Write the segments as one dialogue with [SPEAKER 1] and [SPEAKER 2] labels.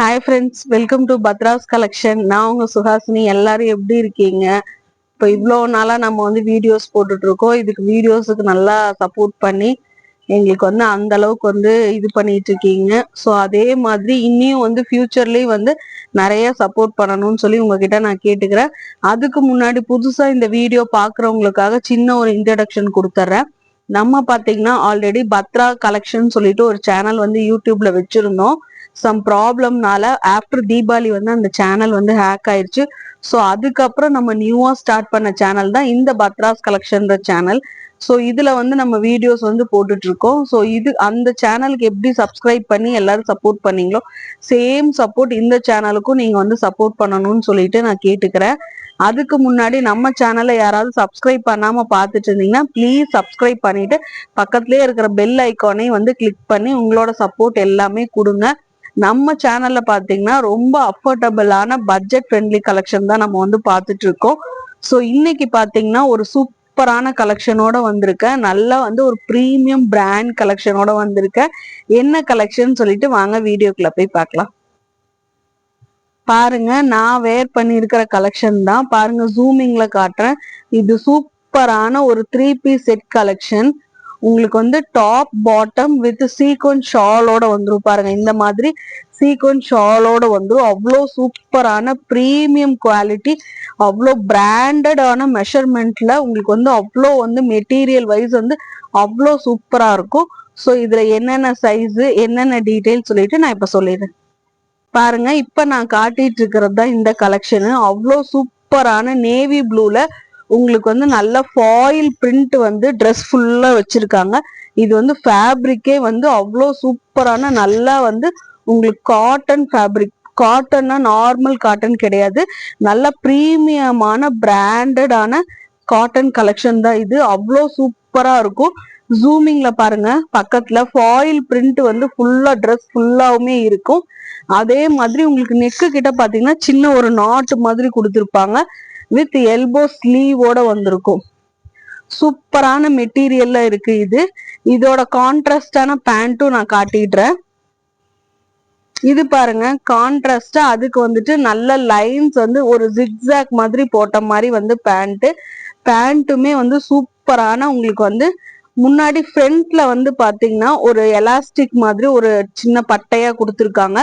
[SPEAKER 1] Hi friends, welcome to Batra's collection. நான் உங்க சுஹாசினி. எல்லாரும் எப்படி இருக்கீங்க? இப்போ இவ்வளவு நாளா நம்ம வந்து வீடியோஸ் போட்டுட்டு இருக்கோம். இதுக்கு வீடியோஸுக்கு நல்லா சப்போர்ட் பண்ணி எங்களுக்கு வந்து அந்த அளவுக்கு வந்து இது பண்ணிட்டு இருக்கீங்க. ஸோ அதே மாதிரி இன்னியும் வந்து ஃபியூச்சர்லயும் வந்து நிறைய சப்போர்ட் பண்ணணும்னு சொல்லி உங்ககிட்ட நான் கேட்டுக்கிறேன். அதுக்கு முன்னாடி புதுசா இந்த வீடியோ பாக்குறவங்களுக்காக சின்ன ஒரு இன்ட்ரடக்ஷன் கொடுத்துட்றேன். நம்ம பாத்தீங்கன்னா ஆல்ரெடி பத்ரா கலெக்ஷன் சொல்லிட்டு ஒரு சேனல் வந்து யூடியூப்ல வச்சிருந்தோம். சம் ப்ராப்ளம்னால ஆஃப்டர் தீபாவளி வந்து அந்த சேனல் வந்து ஹேக் ஆயிடுச்சு. ஸோ அதுக்கப்புறம் நம்ம நியூவா ஸ்டார்ட் பண்ண சேனல் தான் இந்த பத்ராஸ் கலெக்ஷன் சேனல். ஸோ இதுல வந்து நம்ம வீடியோஸ் வந்து போட்டுட்டு இருக்கோம். ஸோ இது அந்த சேனலுக்கு எப்படி சப்ஸ்கிரைப் பண்ணி எல்லாரும் சப்போர்ட் பண்ணீங்களோ சேம் சப்போர்ட் இந்த சேனலுக்கும் நீங்க வந்து சப்போர்ட் பண்ணணும்னு சொல்லிட்டு நான் கேட்டுக்கிறேன். அதுக்கு முன்னாடி நம்ம சேனலை யாராவது சப்ஸ்கிரைப் பண்ணாம பார்த்துட்டு இருந்தீங்கன்னா ப்ளீஸ் சப்ஸ்கிரைப் பண்ணிட்டு பக்கத்துலயே இருக்கிற பெல் ஐக்கானையும் வந்து கிளிக் பண்ணி உங்களோட சப்போர்ட் எல்லாமே கொடுங்க. நம்ம சேனல்ல பாத்தீங்கன்னா ரொம்ப அஃபோர்டபுளான பட்ஜெட் ஃப்ரெண்ட்லி கலெக்ஷன் தான் நம்ம வந்து பார்த்துட்டு இருக்கோம். ஸோ இன்னைக்கு பாத்தீங்கன்னா ஒரு சூப்பரான கலெக்ஷனோட வந்திருக்கேன். நல்லா வந்து ஒரு ப்ரீமியம் பிராண்ட் கலெக்ஷனோட வந்திருக்கேன். என்ன கலெக்ஷன் சொல்லிட்டு வாங்க வீடியோக்குள்ள போய் பார்க்கலாம். பாருங்க, நான் வேர் பண்ணியிருக்கிற கலெக்ஷன் தான். பாருங்க, ஜூமிங்ல காட்டுறேன். இது சூப்பரான ஒரு 3 பீஸ் செட் கலெக்ஷன். உங்களுக்கு வந்து டாப் பாட்டம் வித் சீக்வன்ஸ் ஷாலோட வந்துரும். பாருங்க, இந்த மாதிரி சீக்வன்ஸ் ஷாலோட வந்துரும். அவ்வளோ சூப்பரான ப்ரீமியம் குவாலிட்டி, அவ்வளோ பிராண்டடான மெஷர்மெண்ட்ல உங்களுக்கு வந்து அவ்வளோ வந்து மெட்டீரியல் வைஸ் வந்து அவ்வளோ சூப்பரா இருக்கும். ஸோ இதுல என்னென்ன சைஸ் என்னென்ன டீட்டெயில் சொல்லிட்டு நான் இப்ப சொல்லிடுறேன். பாருங்க, இப்ப நான் காட்டிட்டு இருக்கிறது தான் இந்த கலெக்ஷன். அவ்வளோ சூப்பரான நேவி ப்ளூல உங்களுக்கு வந்து நல்ல ஃபாயில் பிரிண்ட் வந்து ட்ரெஸ் ஃபுல்லா வச்சிருக்காங்க. இது வந்து ஃபேப்ரிக்கே வந்து அவ்வளோ சூப்பரான நல்லா வந்து உங்களுக்கு காட்டன் ஃபேப்ரிக். காட்டன்னா நார்மல் காட்டன் கிடையாது, நல்ல ப்ரீமியமான பிராண்டடான காட்டன் கலெக்ஷன் தான் இது. அவ்வளோ சூப்பரா இருக்கும். ஜூமிங்ல பாருங்க, பக்கத்துல ஃபாயில் பிரிண்ட் வந்து ஃபுல்லா ட்ரெஸ் ஃபுல்லாவுமே இருக்கும். அதே மாதிரி உங்களுக்கு நெக்கு கிட்ட பாத்தீங்கன்னா சின்ன ஒரு நாட்டு மாதிரி கொடுத்துருப்பாங்க. வித் எல்போ ஸ்லீவோட வந்திருக்கும். சூப்பரான மெட்டீரியல்ல இருக்கு இது. இதோட கான்ட்ராஸ்டான பேண்ட்டும் நான் காட்டிடுறேன். இது பாருங்க, கான்ட்ராஸ்டா அதுக்கு வந்துட்டு நல்ல லைன்ஸ் வந்து ஒரு ஜிக்ஸாக் மாதிரி போட்ட மாதிரி வந்து பேண்ட்டுமே வந்து சூப்பரான உங்களுக்கு வந்து முன்னாடி ஃப்ரண்ட்ல வந்து பாத்தீங்கன்னா ஒரு எலாஸ்டிக் மாதிரி ஒரு சின்ன பட்டையா கொடுத்துருக்காங்க.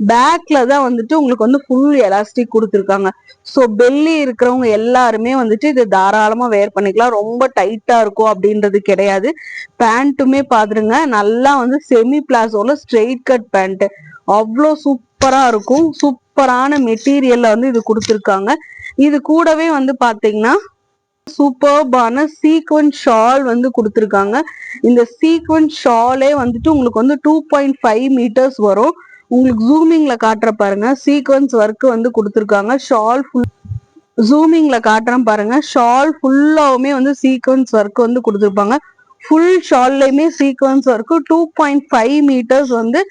[SPEAKER 1] பேக்ல தான் வந்துட்டு உங்களுக்கு வந்து ஃபுல் எலாஸ்டிக் கொடுத்துருக்காங்க. ஸோ பெல்லி இருக்கிறவங்க எல்லாருமே வந்துட்டு இது தாராளமா வேர் பண்ணிக்கலாம். ரொம்ப டைட்டா இருக்கும் அப்படின்றது கிடையாது. பேண்ட்டுமே பாத்துருங்க, நல்லா வந்து செமி பிளாசோல ஸ்ட்ரெயிட் கட் பேண்ட் அவ்வளோ சூப்பரா இருக்கும். சூப்பரான மெட்டீரியல்ல வந்து இது கொடுத்துருக்காங்க. இது கூடவே வந்து பாத்தீங்கன்னா சூப்பர்பான சீக்வன்ஸ் ஷால் வந்து கொடுத்துருக்காங்க. இந்த சீக்வன்ஸ் ஷாலே வந்துட்டு உங்களுக்கு வந்து 2.5 மீட்டர்ஸ் வரும். உங்களுக்கு ஜூமிங்ல காட்டுற பாருங்க, சீக்வன்ஸ் ஒர்க் வந்து கொடுத்துருக்காங்க. ஷால் ஃபுல் ஜூமிங்ல காட்டுறேன் பாருங்க, ஷால் ஃபுல்லாவுமே வந்து சீக்வன்ஸ் ஒர்க் வந்து கொடுத்துருப்பாங்க. ஃபுல் ஷால்லையுமே சீக்வன்ஸ் ஒர்க் 2.5 மீட்டர்ஸ் வந்து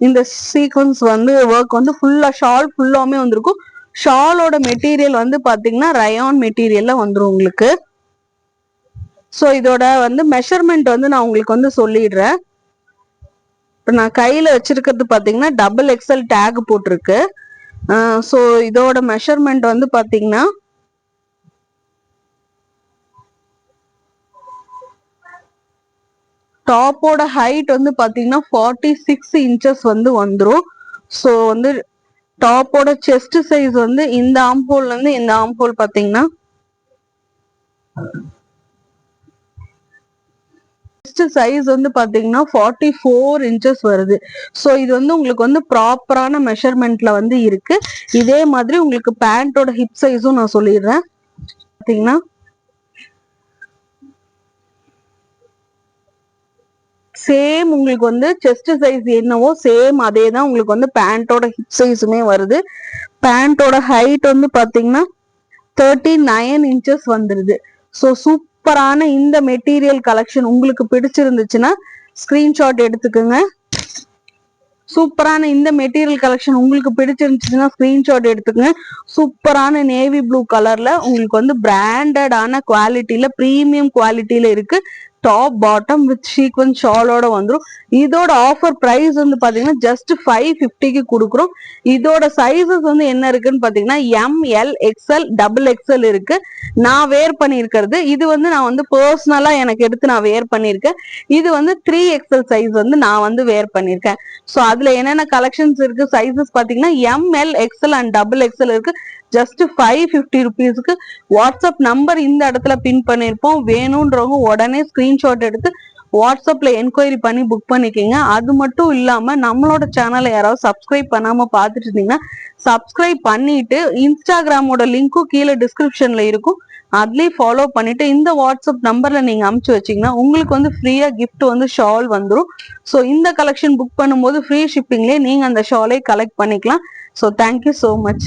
[SPEAKER 1] இந்த சீக்வன்ஸ் வந்து ஒர்க் வந்து ஃபுல்லா ஷால் ஃபுல்லாவுமே வந்திருக்கும். ஷாலோட மெட்டீரியல் வந்து பாத்தீங்கன்னா ரயான் மெட்டீரியல்ல வந்துடும் உங்களுக்கு. ஸோ இதோட வந்து மெஷர்மெண்ட் வந்து நான் உங்களுக்கு வந்து சொல்லிடுறேன். இப்போ நான் கையில வச்சிருக்கிறது பாத்தீங்கன்னா XXL டேக் போட்டிருக்கு. ஸோ இதோட மெஷர்மெண்ட் வந்து பாத்தீங்கன்னா டாப்போட ஹைட் வந்து பாத்தீங்கன்னா 46 இன்ச்சஸ் வந்து வந்துடும். ஸோ வந்து டாப்போட செஸ்ட் சைஸ் வந்து இந்த ஆம்போல்ல இருந்து இந்த ஆம்போல் பாத்தீங்கன்னா சைஸ் வந்து பாத்தீங்கன்னா 44 இன்ச்சஸ் வருது. ஸோ இது வந்து உங்களுக்கு வந்து ப்ராப்பரான மெஷர்மெண்ட்ல வந்து இருக்கு. இதே மாதிரி உங்களுக்கு பேண்டோட ஹிப் சைஸும் நான் சொல்லிடுறேன். பாத்தீங்கன்னா சேம் உங்களுக்கு வந்து செஸ்ட் சைஸ் என்னவோ சேம் அதே தான் உங்களுக்கு வந்து பேண்டோட ஹிப் சைஸுமே வருது. பேண்டோட ஹைட் வந்து பாத்தீங்கன்னா 39 இன்ச்சஸ் வந்துருது. ஸோ சூப்பரான இந்த மெட்டீரியல் கலெக்ஷன் உங்களுக்கு பிடிச்சிருந்துச்சுன்னா ஸ்கிரீன்ஷாட் எடுத்துக்கோங்க. சூப்பரான இந்த மெட்டீரியல் கலெக்ஷன் உங்களுக்கு பிடிச்சிருந்துச்சுன்னா ஸ்கிரீன்ஷாட் எடுத்துக்கோங்க. சூப்பரான நேவி ப்ளூ கலர்ல உங்களுக்கு வந்து பிராண்டடான குவாலிட்டியில ப்ரீமியம் குவாலிட்டியில இருக்கு. டாப் பாட்டம் வித் சீக்வன்ஸ் ஷாலோட வந்துரும். இதோட ஆஃபர் பிரைஸ் வந்து பாத்தீங்கன்னா ஜஸ்ட் 550க்கு கொடுக்குறோம். இதோட சைசஸ் வந்து என்ன இருக்குன்னு பாத்தீங்கன்னா ML XL XXL இருக்கு. நான் வேர் பண்ணிருக்கிறது இது வந்து நான் வந்து பர்சனலா எனக்கு எடுத்து நான் வேர் பண்ணிருக்கேன். இது வந்து 3XL சைஸ் வந்து நான் வந்து வேர் பண்ணிருக்கேன். சோ அதுல என்னென்ன கலெக்ஷன்ஸ் இருக்கு சைசஸ் பாத்தீங்கன்னா ML XL அண்ட் XXL இருக்கு. ஜஸ்ட் 550 ருபீஸ்க்கு வாட்ஸ்அப் நம்பர் இந்த இடத்துல பின் பண்ணிருப்போம். வேணும்ன்றவங்க உடனே ஸ்கிரீன்ஷாட் எடுத்து வாட்ஸ்அப்ல என்கொயரி பண்ணி புக் பண்ணிக்கிங்க. அது மட்டும் இல்லாம நம்மளோட சேனலை யாராவது சப்ஸ்கிரைப் பண்ணாம பாத்துட்டு இருந்தீங்கன்னா சப்ஸ்கிரைப் பண்ணிட்டு இன்ஸ்டாகிராமோட லிங்க்கும் கீழே டிஸ்கிரிப்ஷன்ல இருக்கும். அதுலயும் ஃபாலோ பண்ணிட்டு இந்த வாட்ஸ்அப் நம்பர்ல நீங்க அமுச்சு வச்சீங்கன்னா உங்களுக்கு வந்து ஃப்ரீயா கிஃப்ட் வந்து ஷால் வந்துடும். ஸோ இந்த கலெக்ஷன் புக் பண்ணும்போது ஃப்ரீ ஷிப்பிங்லேயே நீங்க அந்த ஷாலை கலெக்ட் பண்ணிக்கலாம். So thank you so much.